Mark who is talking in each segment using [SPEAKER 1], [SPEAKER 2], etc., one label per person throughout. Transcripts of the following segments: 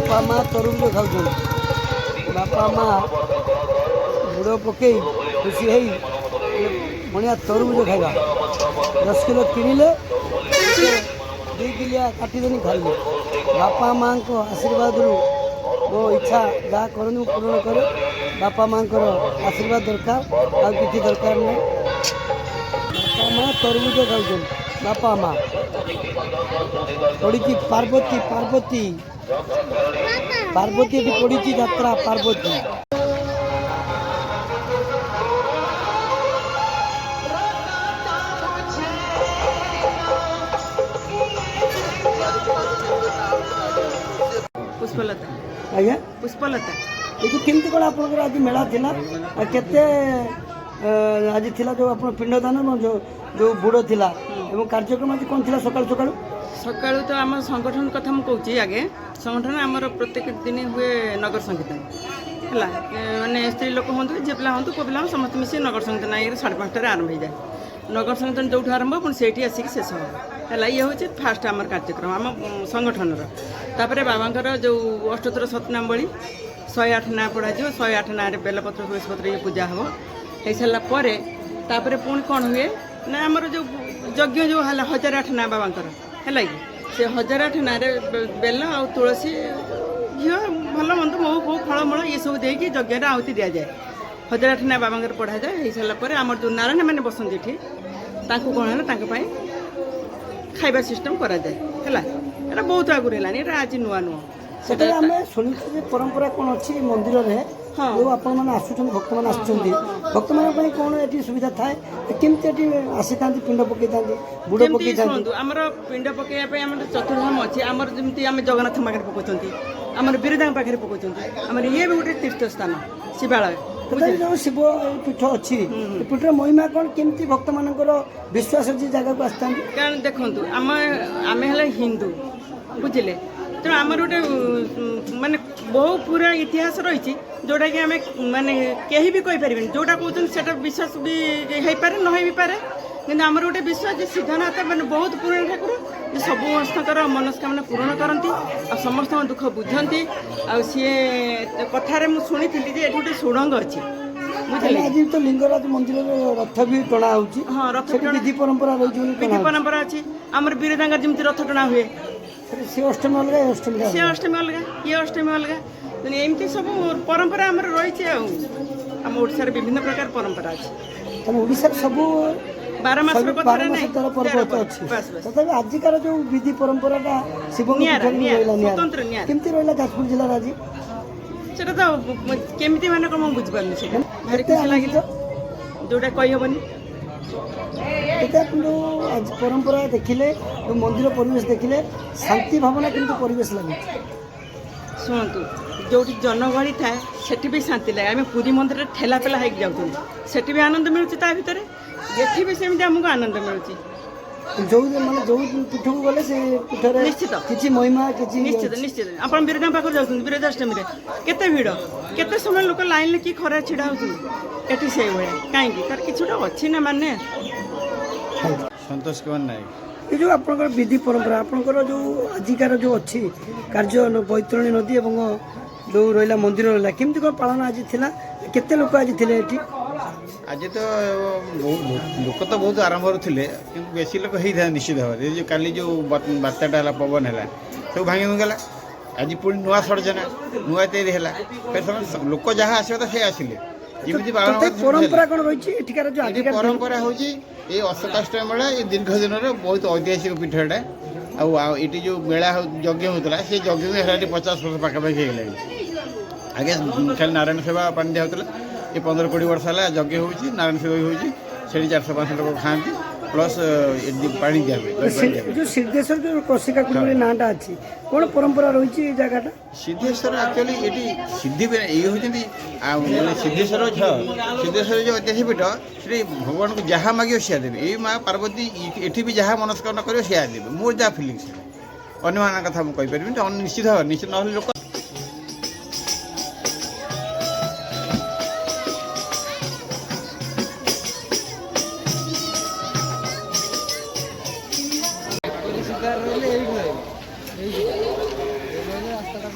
[SPEAKER 1] बापा माँ तरबुज खाऊ बापा माँ गुड़ पकई खुशी है बढ़िया तरबुज खाइबा 10 किलो किणिले 2 किलिया काटिदेनी खाइले बापा माँ को आशीर्वाद मो इच्छा जहाँ करूँ पूर्ण करे बापा माँ को आशीर्वाद दरकार आ किसी दरकार नहीं बापा माँ तरबुज खाऊ बापा माँ पड़ी पार्वती पार्वती पार्वती ये पड़ी यात्रा पार्वती
[SPEAKER 2] पुष्पलता
[SPEAKER 1] आज्ञा
[SPEAKER 2] पुष्पलता
[SPEAKER 1] ये केमती कौन आप आज मेला थिला केते आज थिला जो आप पिंडदान जो जो बुड़ थिला एवं कार्यक्रम आज कौन थिला सकाळ सकाळ
[SPEAKER 2] सकाळू तो आम संगठन कथा मुझे कहूँ आगे संगठन आमर प्रत्येक दिन हुए नगर संकीर्तन है मैंने स्त्री लोक हूँ झील पिला हूँ पुओ पिला समस्त मिसी नगर संकीर्तन ये 5:30 आरंभ हो जाए नगर संकीर्तन जो आरंभ पुणी से आसिक शेष है ये हूँ फास्ट आम कार्यक्रम आम संगठन तापर बाबांकर जो अष्टोत्तर सतनामावली 108 ना पढ़ा 108 ना बेलपत्र तुलसीपत्र ये पूजा हम हो सारापर तापर पुणी कौन हुए ना आमर जो यज्ञ जो 1008 ना बाबांकर है कि से 1008 ना बेल आ तुलसी घी भल मंद मऊ फो फलमूल ये सब देकी यज्ञ आहुति दि जाए 1008 ना बाबांकर पढ़ा जाए हो सारापर आम जो नारायण मैंने बसंत ये कौन है खाଇବା सिस्टम करा जाए है बहुत आगुरी है आज नुआ नुआ
[SPEAKER 1] सेटा आम शुणुचे परंपरा कौन अच्छी मंदिर में जो आप आसुच्च भक्त मैंने आसुच्च भक्त मान कौन ये सुविधा थाए केमती आसी था पिंड पकई था बुड़ पकई था
[SPEAKER 2] आमर पिंड पकड़ा आम चतुर्धाम अच्छी आमर जमी आम जगन्नाथ पाखे पकाउं आमर बिरदा पाखे पकाउं आमर ये भी गोटे तीर्थ स्थान शिवालय
[SPEAKER 1] जो शिव पीठ अच्छी पीठर महिमा कौन केमती भक्त मान विश्वास अच्छी जगह को आसता
[SPEAKER 2] कारण देखु आम आम हिंदू बुझे तेणु आमर गोटे माने बहु पूरा इतिहास रही जोटा कि आम माने कहीं भी कहीपर जोटा कहते से विश्वास भी हो पारे न हो पारे कि आमर गोटे विश्वास सिद्धानाथ मैंने बहुत पुराण ठाकुर जे समस्त मनस्कामना पूरण करती आ समस्त दुख बुझती आ सी कथार मुझे शुणी ये गोटे सुड़ंग अच्छी बुझे
[SPEAKER 1] आज तो लिंगराज मंदिर रथ भी टणा
[SPEAKER 2] हाँ रथ
[SPEAKER 1] विधि परंपरा रही
[SPEAKER 2] विधि परंपरा अच्छी आमर बीरदांगर जमी रथ टणा हुए
[SPEAKER 1] सी अष्टमी अलग
[SPEAKER 2] सी अष्टमी अलग ये अष्टमी अलग एमती सब परंपरा आमर रही आम ओडिशार विभिन्न प्रकार परंपरा अच्छी
[SPEAKER 1] ओडिशार सब
[SPEAKER 2] 12 मास
[SPEAKER 1] पर्व अच्छी तथापि आजिकार जो विधि परंपरा शिव
[SPEAKER 2] स्वतंत्र
[SPEAKER 1] केमती रहा जाजपुर जिले आज
[SPEAKER 2] सेटा तो केमती माने कम बुझिपारनी से भारी खुशी लगी जोटा कही हेनी
[SPEAKER 1] आज परंपरा देखिले मंदिर परिवेश देखिले शांति भावना किंतु परिवेश लगे
[SPEAKER 2] शुणु जो जनगहली थाए सेठी भी शांति लगे आम पुरी मंदिर ठेला पेला होगी जाऊँ सेठी भी आनंद मिलूँ भितर ये भी सेमती आमको आनंद मिलूँ
[SPEAKER 1] जो माने जो पीठ को गले से पीठर
[SPEAKER 2] निश्चित
[SPEAKER 1] किसी महिमा किसी
[SPEAKER 2] निश्चित निश्चित आप बिरदा पाखे जाऊँ बिरदाष्टमी केते भिड़ केते समय लोक लाइन कि खरा छिड़ा होती से भाया कहीं तार कि अच्छी ना माने
[SPEAKER 3] संतोष कुमार नायक
[SPEAKER 1] ये जो आप विधि परंपरा आपंकर जो आजिकार जो अच्छी कार्य बैतरणी नदी और जो रहा मंदिर रहा केमती कौन पालन आज थिला केते लोक आज थे ये
[SPEAKER 3] आज तो लोक तो बहुत आरंभ थे कि बेसी लोक होता है निश्चित भाव जो काली जो बार्ताटा है पवन है सब भांगी भूगला आज पुणी नुआ सड़जना नुआ तैयारी है फिर लोक जहाँ आसवा तो सी आसिले
[SPEAKER 1] परंपरा कौन रही
[SPEAKER 3] परंपरा हूँ ये अशोकाष्टमी मेला ये दीर्घ दिन बहुत ऐतिहासिक पीठटा आटी जो मेला यज्ञ होता से यज्ञ 50 वर्ष पाखापाखि हो आगे खाली नारायण सेवा पानी दिया होता ये 15-20 वर्ष है यज्ञ हो नारायण सेवा भी होती 400-500 लोग खाती प्लस पानी दिया हुए
[SPEAKER 1] जो सिद्धेश्वर जो कौशिका कुंड नाटा अच्छी कौन परंपरा रही जगह
[SPEAKER 3] सिद्धेश्वर एक्चुअली ये सिद्धि ये होती सिद्धेश्वर सिद्धेश्वर जो ऐतिहासिक पीठ से भगवान को जहाँ मागे सिया देवे ये माँ पार्वती ये भी जहाँ मनस्कामना कर सिया देवे मोर जहाँ फिलिंग्स अन्य मान कथा मुझे कहीपर निश्चित भाव निश्चित ना लोक
[SPEAKER 1] রাস্তাটা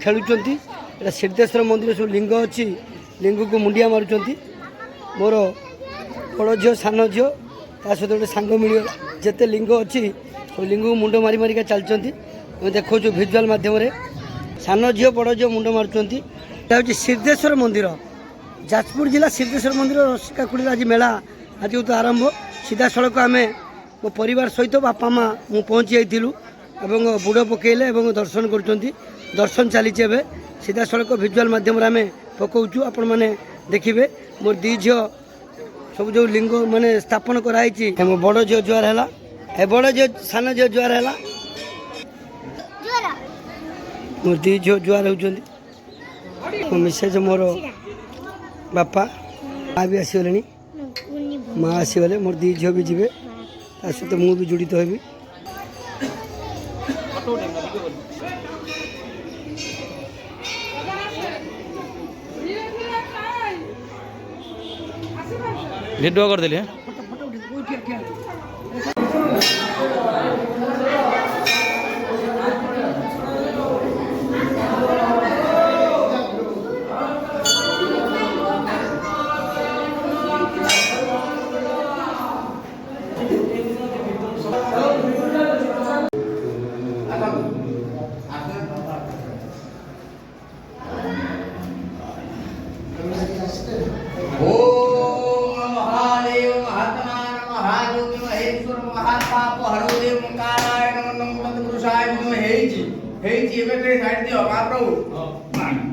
[SPEAKER 1] ଖେଳୁଛନ୍ତି। ଏଇଟା ସିଦ୍ଧେଶ୍ୱର ମନ୍ଦିର ସବୁ ଲିଙ୍ଗ ଅଛି, ଲିଙ୍ଗକୁ ମୁଣ୍ଡିଆ ମାରୁଛନ୍ତି। ମୋର ବଡ଼ ଝିଅ ସାନ ଝିଅ ତା ସହିତ ଗୋଟେ ସାଙ୍ଗ ମିଳିଗଲା। ଯେତେ ଲିଙ୍ଗ ଅଛି ସବୁ ଲିଙ୍ଗକୁ ମୁଣ୍ଡ ମାରି ମାରିକା ଚାଲିଛନ୍ତି। ଆମେ ଦେଖାଉଛୁ ଭିଜୁଆଲ୍ ମାଧ୍ୟମରେ। ସାନ ଝିଅ ବଡ଼ ଝିଅ ମୁଣ୍ଡ ମାରୁଛନ୍ତି। ଏଇଟା ହେଉଛି ସିଦ୍ଧେଶ୍ୱର ମନ୍ଦିର, ଯାଜପୁର ଜିଲ୍ଲା ସିଦ୍ଧେଶ୍ୱର ମନ୍ଦିର ରସିକାକୁଡ଼ିରେ ଆଜି ମେଳା ଆଜି ତ ଆରମ୍ଭ। ସିଧାସଳଖ ଆମେ ମୋ ପରିବାର ସହିତ ବାପା ମା ମୁଁ ପହଞ୍ଚି ଯାଇଥିଲୁ ଏବଂ ବୁଡ଼ ପକାଇଲେ ଏବଂ ଦର୍ଶନ କରୁଛନ୍ତି। ଦର୍ଶନ ଚାଲିଛି ଏବେ। ସିଧାସଳଖ ଭିଜୁଆଲ୍ ମାଧ୍ୟମରେ ଆମେ ପକାଉଛୁ, ଆପଣମାନେ ଦେଖିବେ। ମୋର ଦୁଇ ଝିଅ ସବୁ ଯେଉଁ ଲିଙ୍ଗ ମାନେ ସ୍ଥାପନ କରାହେଇଛି। ମୋ ବଡ଼ ଝିଅ ଜୁହାର ହେଲା, ଏ ବଡ଼ ଝିଅ ସାନ ଝିଅ ଜୁହାର ହେଲା। ମୋର ଦୁଇ ଝିଅ ଜୁହାର ହେଉଛନ୍ତି। ମୋ ମିସେସ୍ ମୋର ବାପା ମା ବି ଆସିଗଲେଣି। ମା ଆସିଗଲେ, ମୋର ଦୁଇ ଝିଅ ବି ଯିବେ, ତା ସହିତ ମୁଁ ବି ଜଡ଼ିତ ହେବି।
[SPEAKER 4] ଭିଡ଼ିଓ କରିଦେଲି।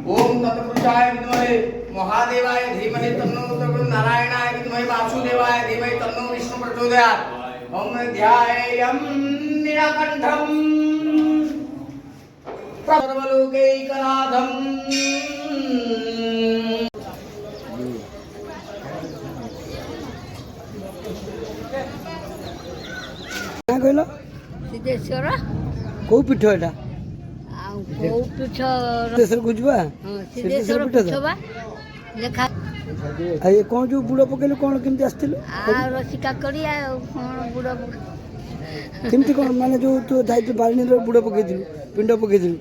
[SPEAKER 5] ओम तत्पुरुषाय विद्महे महादेवाय धीमहि तन्नो नारायणाय विद्महे वासुदेवाय धीमहि तन्नो विष्णु प्रचोदयात्। ओम ध्यायेयं नीलकण्ठं सर्वलोकैकनाथं।
[SPEAKER 1] क्या कहल
[SPEAKER 6] सिद्धेश्वर
[SPEAKER 1] कौ पीठ एटा
[SPEAKER 6] कोउ पीठ
[SPEAKER 1] सिद्धेश्वर गुजबा
[SPEAKER 6] सिद्धेश्वर पीठ बा लेखा
[SPEAKER 1] आ ये कौन जो बुड़ पकेलु कौन केमती आस्तिलु
[SPEAKER 6] आ रसिका करी आ कोन बुड़
[SPEAKER 1] केमती कौन माने जो तो दायित्व बारिनी रो बुड़ पकेदिलु पिंड पकेदिलु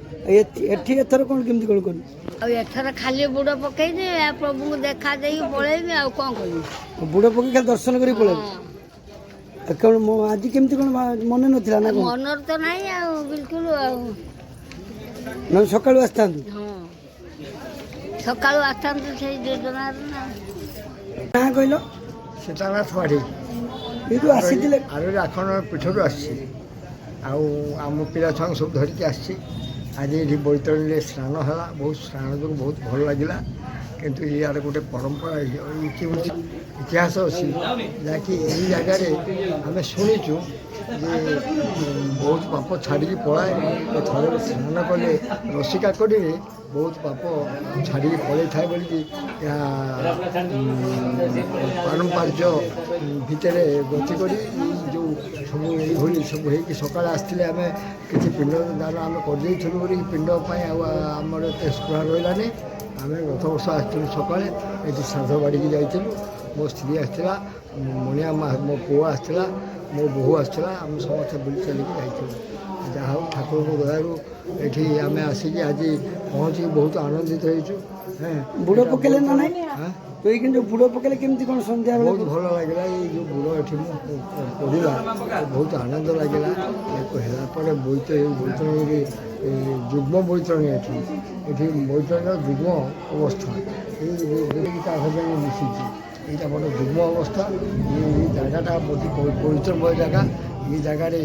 [SPEAKER 1] एठी एथर कौन केमती कौन करू
[SPEAKER 6] आ एथर खाली बुड़ पकई दे आ प्रभु को देखा देई पळेबी आ कोन करी
[SPEAKER 1] बुड़ पके खाली दर्शन करी पळे कौन आज केमती कौन मन नथिला ना
[SPEAKER 6] मनर तो नाही आ बिल्कुल आ
[SPEAKER 1] न सकाळु आस्तांतु
[SPEAKER 6] हां सकाळु आस्तांतु से योजनार ना
[SPEAKER 1] ना कहलो
[SPEAKER 7] सीतानाथ बाड़ी
[SPEAKER 1] ये तो आसीतिले
[SPEAKER 7] आरो आखन पीठरू आसी आम पिला छुआ सब धरिकी आसी आज ये बैतरणी स्नान है बहुत स्नान जो बहुत भल लगे किंतु यार गोटे परंपरा इतिहास अच्छी जहाँकि यही जगार आम शुणीचु जे बहुत पाप छाड़ी पलाए थे स्नान कले रसिका कड़ी बहुत पाप छाड़ी पलि थाए बोलिकी पारंपर्य भितर गति कर जो सब ये सब हो सका आसते आम कि पिंड दान आम कर पिंड आमर एत स्पृह रही आम गत वर्ष आसलु सका ये श्राद्ध बाड़ी की जाइलु मो स्त्री आसला मणिया मो पुआ आसला मो बोहू आसला आम समस्त बुली चलिकी जाइलु जहा ठाकुर को दयारू ये आम आसिक आज पहुँची बहुत आनंदित हो
[SPEAKER 1] बुड़ पकेले ना नहीं तो ये जो बुड़ पकेले केमती कौन संध्या
[SPEAKER 7] बहुत भल लगे ये जो बुड़ ये पड़ा बहुत आनंद लगे है बैतरणी जुग्म बैतरणी ये बैतरणी जुग्म अवस्था ये मिशी এইটা বড় দুর্গম অবস্থা। এই জায়গাটা অতি পবিত্রময় জায়গা। এই জায়গায়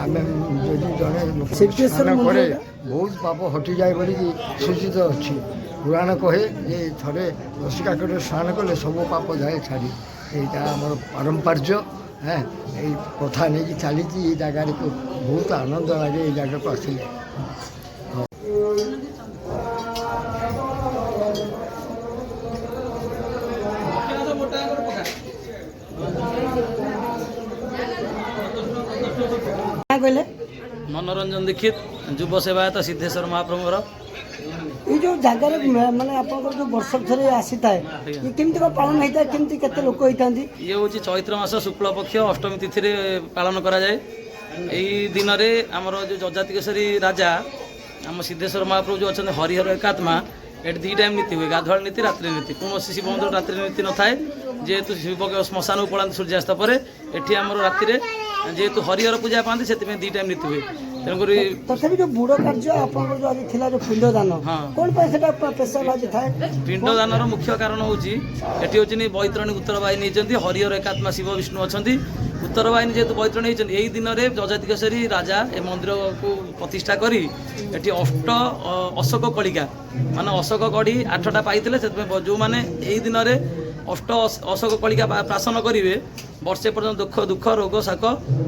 [SPEAKER 7] ଆମେ ଯଦି ଜଣେ ଲୋକ ସ୍ନାନ କରେ ବହୁତ ପାପ ହଟିଯାଏ ବୋଲିକି ସୂଚିତ ଅଛି। ପୁରାଣ କହେ ଯେ ଥରେ ରସିକାକରେ ସ୍ନାନ କଲେ ସବୁ ପାପ ଯାଏ ଛାଡ଼ି। এইটা ଆମର ପାରମ୍ପର୍ଯ୍ୟ। এই କଥା ନେଇକି ଚାଲିଛି। এই ଜାଗାରେ ବହୁତ ଆନନ୍ଦ ଲାଗେ এই ଜାଗାକୁ ଆସିଲେ।
[SPEAKER 1] क्या कहले
[SPEAKER 4] मनोरंजन दीक्षित युव सेवायत सिद्धेश्वर महाप्रभुर
[SPEAKER 1] ये जो जगार माने आपनकर जो वर्ष थरे आसी थाए ये केमती को पालन होता है केमती केते लोक होइतांती
[SPEAKER 4] ये हूँ चैत्र मास शुक्ल पक्ष अष्टमी तिथि पालन करा जाए। यही दिन में आमर जो जजातिकेश्वरी राजा आम सिद्धेश्वर महाप्रभु जो अच्छा हरिहर एकात्मा एट दी टाइम नीति हुए गाधुआ नीति रात्रि नीति कौन शिव मंदिर रात्रि नीति न थाए जेहेतु शिव श्मशान को पड़ाते सूर्यास्त पर एटी आम राति जेहेतु हरिहर पूजा पाते से दी टाइम नीति हुए तेणुक
[SPEAKER 1] तथापि जो बुड़ कार्य आपनकर जो आज थिला जो पिंडदान
[SPEAKER 4] हाँ।
[SPEAKER 1] कोन पे सेटा स्पेशल आज थाए
[SPEAKER 4] पिंडदानर मुख्य कारण हूँ एटी हूँ बैतरणी उत्तर वाहिनी होती हरिहर एकात्मा शिव विष्णु अच्छा उत्तर वाहिनी जेहेतु बैतरणी होती यही दिन में जजातिकेश्वरी राजा ए मंदिर को प्रतिष्ठा करी एटी अष्ट अशोक कलिका मान अशोक कढ़ी 8टा पाई जो मैंने यही दिन में अष्ट अशोक कलिका प्राशन करेंगे वर्षे पर्यटन दुख दुख रोग शाक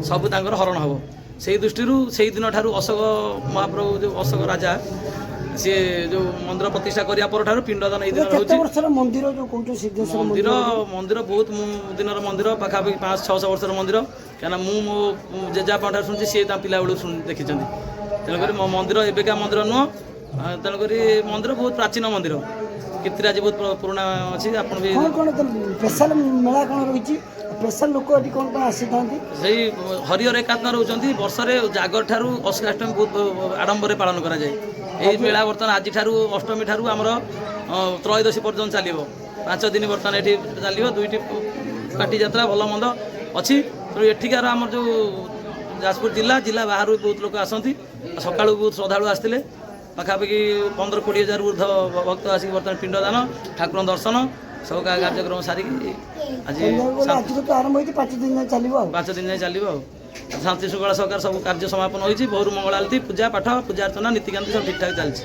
[SPEAKER 4] सब हरण हम से दृष्टि से दिन ठारू अशोक महाप्रभु जो अशोक राजा सी जो मंदिर प्रतिष्ठा करिया पर ठारू पिंडदान ए दिन
[SPEAKER 1] केते वर्षर मंदिर जो कहू सिद्धेश्वर
[SPEAKER 4] मंदिर मंदिर बहुत दिन मंदिर पाखापाखि 500-600 वर्षर मंदिर क्या मो जेजापा ठार शुणी सी पिला बेलू देखी तेणुक मंदिर एबिका मंदिर नुह तेणुक मंदिर बहुत प्राचीन मंदिर कीर्तिराज बहुत पुराना अच्छी आप
[SPEAKER 1] कौन स्पेशल मेला कौन रही स्पेशल लोक ये कौन आसी था
[SPEAKER 4] से हरिहर एकात्मा रोचंती वर्षरे जागर ठारू अष्टाष्टमी बहुत आडंबर पालन करा जाए। यही मेला बर्तमान आज ठारू अष्टमी ठारू आमर त्रयोदशी पर्यटन चलो 5 दिन बर्तमान ये चलो 2टी पार्टी यात्रा भल मंद अच्छी तेणु एठिकार आम जो जाजपुर जिला जिला बाहर बहुत लोक आसती सका बहुत श्रद्धा आसते पाखापाखि 15-20 हजार ऊर्ध भक्त आसिक बर्तमान पिंडदान ठाकुर दर्शन सब कार्यक्रम सारिकी आज
[SPEAKER 1] तो आरंभ होती 5 दिन चलो
[SPEAKER 4] 5 दिन जाए चलो शांति शुक्ला सरकार सब कार्य समापन होती बहु मंगल आलती पूजा पाठ पूजा अर्चना नीतिकांति सब ठीक ठाक चलती।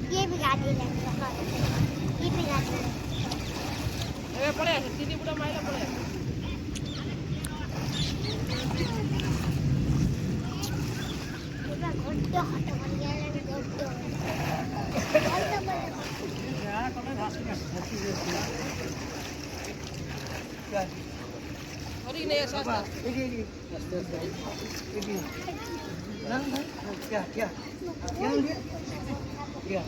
[SPEAKER 6] ये भी गाड़ी ये भी गाड़ी
[SPEAKER 1] क्या क्या क्या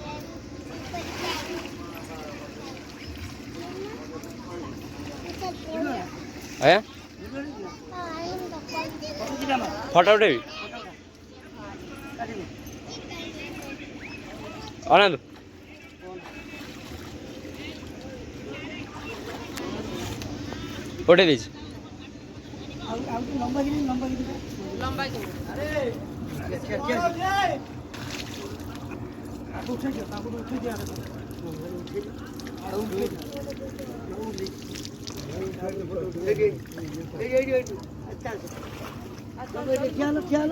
[SPEAKER 4] आया फोटो उठे आनंद उठे दीजिए
[SPEAKER 2] लंबा
[SPEAKER 1] अरे क्या क्या आप उठे दिया ଠିଆ ହେଲ